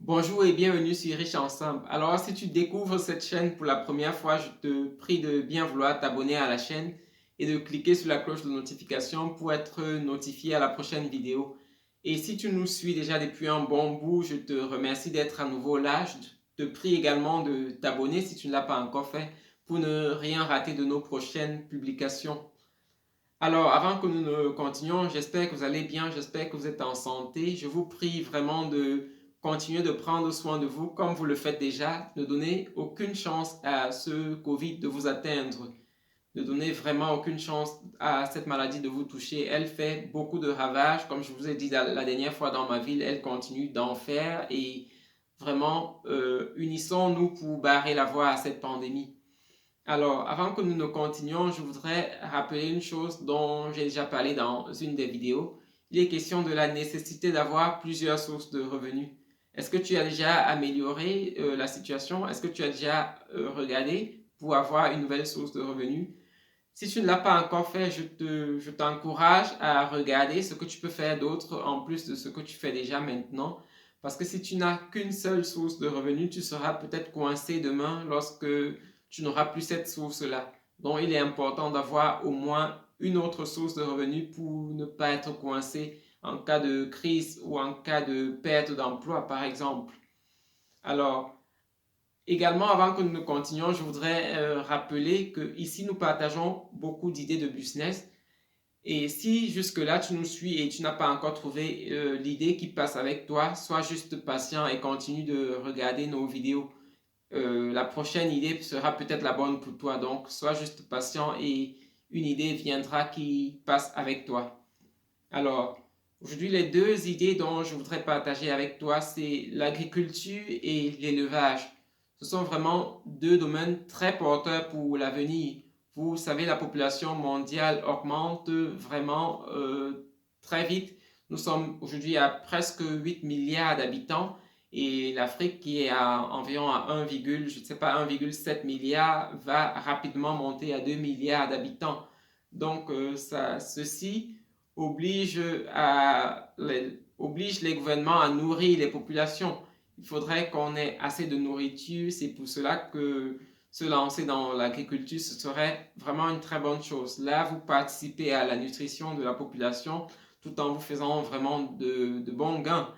Bonjour et bienvenue sur Riche Ensemble. Alors, si tu découvres cette chaîne pour la première fois, je te prie de bien vouloir t'abonner à la chaîne et de cliquer sur la cloche de notification pour être notifié à la prochaine vidéo. Et si tu nous suis déjà depuis un bon bout, je te remercie d'être à nouveau là. Je te prie également de t'abonner si tu ne l'as pas encore fait pour ne rien rater de nos prochaines publications. Alors, avant que nous ne continuions, j'espère que vous allez bien, j'espère que vous êtes en santé. Je vous prie vraiment de continuer de prendre soin de vous comme vous le faites déjà. Ne donnez aucune chance à ce Covid de vous atteindre. Ne donnez vraiment aucune chance à cette maladie de vous toucher. Elle fait beaucoup de ravages. Comme je vous ai dit la dernière fois dans ma ville, elle continue d'en faire. Et vraiment, unissons-nous pour barrer la voie à cette pandémie. Alors, avant que nous ne continuions, je voudrais rappeler une chose dont j'ai déjà parlé dans une des vidéos. Il est question de la nécessité d'avoir plusieurs sources de revenus. Est-ce que tu as déjà amélioré la situation? Est-ce que tu as déjà regardé pour avoir une nouvelle source de revenus? Si tu ne l'as pas encore fait, je t'encourage à regarder ce que tu peux faire d'autre en plus de ce que tu fais déjà maintenant. Parce que si tu n'as qu'une seule source de revenus, tu seras peut-être coincé demain lorsque tu n'auras plus cette source-là. Donc, il est important d'avoir au moins une autre source de revenus pour ne pas être coincé en cas de crise ou en cas de perte d'emploi, par exemple. Alors, également, avant que nous ne continuions, je voudrais rappeler que ici nous partageons beaucoup d'idées de business. Et si jusque-là tu nous suis et tu n'as pas encore trouvé l'idée qui passe avec toi, sois juste patient et continue de regarder nos vidéos. La prochaine idée sera peut-être la bonne pour toi. Donc, sois juste patient et une idée viendra qui passe avec toi. Alors, aujourd'hui, les deux idées dont je voudrais partager avec toi, c'est l'agriculture et l'élevage. Ce sont vraiment deux domaines très porteurs pour l'avenir. Vous savez, la population mondiale augmente vraiment très vite. Nous sommes aujourd'hui à presque 8 milliards d'habitants et l'Afrique qui est à environ à 1, je ne sais pas, 1,7 milliard va rapidement monter à 2 milliards d'habitants. Donc, ceci oblige, oblige les gouvernements à nourrir les populations. Il faudrait qu'on ait assez de nourriture. C'est pour cela que se lancer dans l'agriculture, ce serait vraiment une très bonne chose. Là, vous participez à la nutrition de la population tout en vous faisant vraiment de bons gains.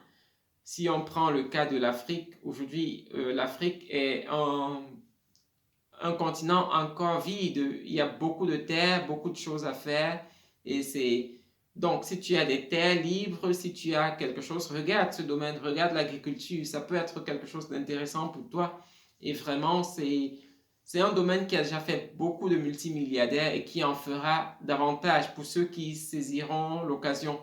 Si on prend le cas de l'Afrique, aujourd'hui, l'Afrique est un continent encore vide. Il y a beaucoup de terres, beaucoup de choses à faire. Et c'est donc si tu as des terres libres, si tu as quelque chose, regarde ce domaine, regarde l'agriculture. Ça peut être quelque chose d'intéressant pour toi. Et vraiment, c'est un domaine qui a déjà fait beaucoup de multimilliardaires et qui en fera davantage pour ceux qui saisiront l'occasion.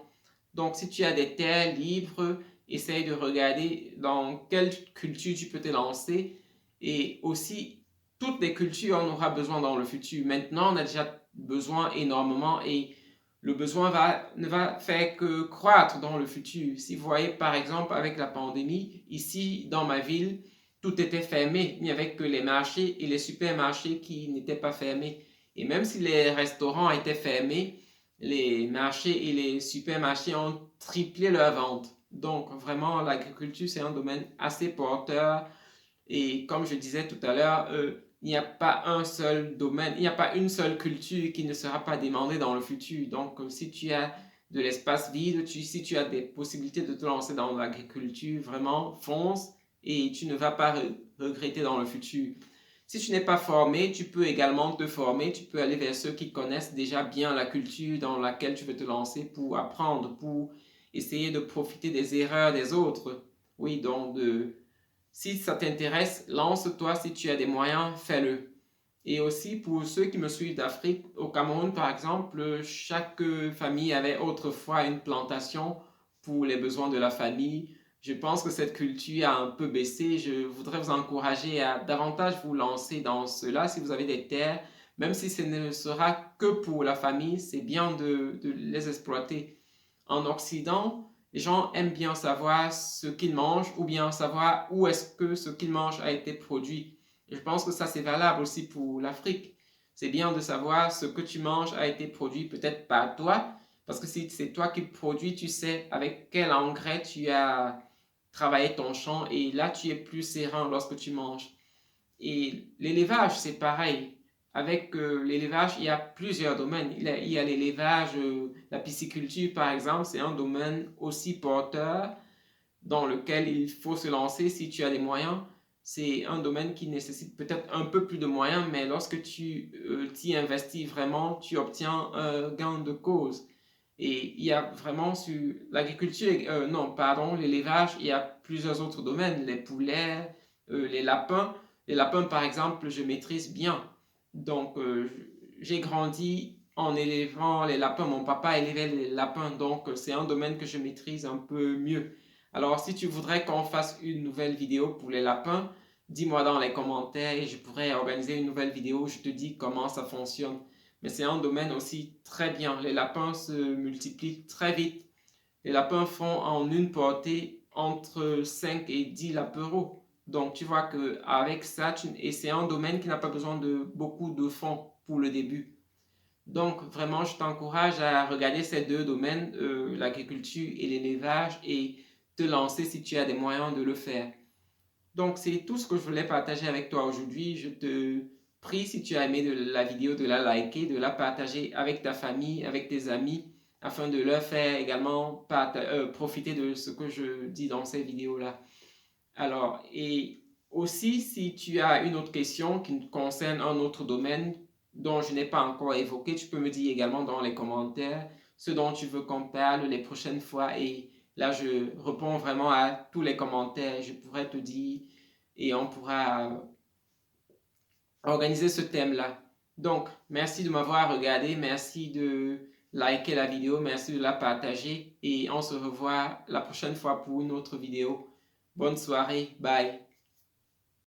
Donc, si tu as des terres libres, essaye de regarder dans quelle culture tu peux te lancer et aussi toutes les cultures on aura besoin dans le futur. Maintenant, on a déjà besoin énormément et le besoin ne va faire que croître dans le futur. Si vous voyez par exemple avec la pandémie, ici dans ma ville, tout était fermé. Il n'y avait que les marchés et les supermarchés qui n'étaient pas fermés. Et même si les restaurants étaient fermés, les marchés et les supermarchés ont triplé leurs ventes. Donc vraiment, l'agriculture, c'est un domaine assez porteur. Et comme je disais tout à l'heure, il n'y a pas un seul domaine, il n'y a pas une seule culture qui ne sera pas demandée dans le futur. Donc, si tu as de l'espace vide, si tu as des possibilités de te lancer dans l'agriculture, vraiment, fonce et tu ne vas pas regretter dans le futur. Si tu n'es pas formé, tu peux également te former, tu peux aller vers ceux qui connaissent déjà bien la culture dans laquelle tu veux te lancer pour apprendre, pour essayer de profiter des erreurs des autres. Oui, donc si ça t'intéresse, lance-toi, si tu as des moyens, fais-le. Et aussi pour ceux qui me suivent d'Afrique, au Cameroun par exemple, chaque famille avait autrefois une plantation pour les besoins de la famille. Je pense que cette culture a un peu baissé. Je voudrais vous encourager à davantage vous lancer dans cela si vous avez des terres, même si ce ne sera que pour la famille, c'est bien de les exploiter. En Occident, les gens aiment bien savoir ce qu'ils mangent ou bien savoir où est-ce que ce qu'ils mangent a été produit. Et je pense que ça, c'est valable aussi pour l'Afrique. C'est bien de savoir ce que tu manges a été produit peut-être par toi, parce que si c'est toi qui produis, tu sais avec quel engrais travailler ton champ et là, tu es plus serein lorsque tu manges. Et l'élevage, c'est pareil. Avec l'élevage, il y a plusieurs domaines. Il y a l'élevage, la pisciculture, par exemple, c'est un domaine aussi porteur dans lequel il faut se lancer si tu as des moyens. C'est un domaine qui nécessite peut-être un peu plus de moyens, mais lorsque tu t'y investis vraiment, tu obtiens un gain de cause. Et il y a vraiment sur l'agriculture, non, pardon, l'élevage, il y a plusieurs autres domaines, les poulets, les lapins. Les lapins, par exemple, je maîtrise bien. Donc, j'ai grandi en élevant les lapins. Mon papa élevait les lapins, donc c'est un domaine que je maîtrise un peu mieux. Alors, si tu voudrais qu'on fasse une nouvelle vidéo pour les lapins, dis-moi dans les commentaires et je pourrais organiser une nouvelle vidéo où je te dis comment ça fonctionne. Mais c'est un domaine aussi très bien. Les lapins se multiplient très vite. Les lapins font en une portée entre 5 et 10 lapereaux. Donc tu vois qu'avec ça, et c'est un domaine qui n'a pas besoin de beaucoup de fonds pour le début. Donc vraiment, je t'encourage à regarder ces deux domaines, l'agriculture et l'élevage, et te lancer si tu as des moyens de le faire. Donc, c'est tout ce que je voulais partager avec toi aujourd'hui. Je te prie, si tu as aimé la vidéo, de la liker, de la partager avec ta famille, avec tes amis, afin de leur faire également profiter de ce que je dis dans ces vidéos-là. Alors, et aussi, si tu as une autre question qui concerne un autre domaine dont je n'ai pas encore évoqué, tu peux me dire également dans les commentaires ce dont tu veux qu'on parle les prochaines fois. Et là, je réponds vraiment à tous les commentaires. Je pourrais te dire et on pourra organiser ce thème-là. Donc, merci de m'avoir regardé. Merci de liker la vidéo. Merci de la partager. Et on se revoit la prochaine fois pour une autre vidéo. Bonne soirée. Bye.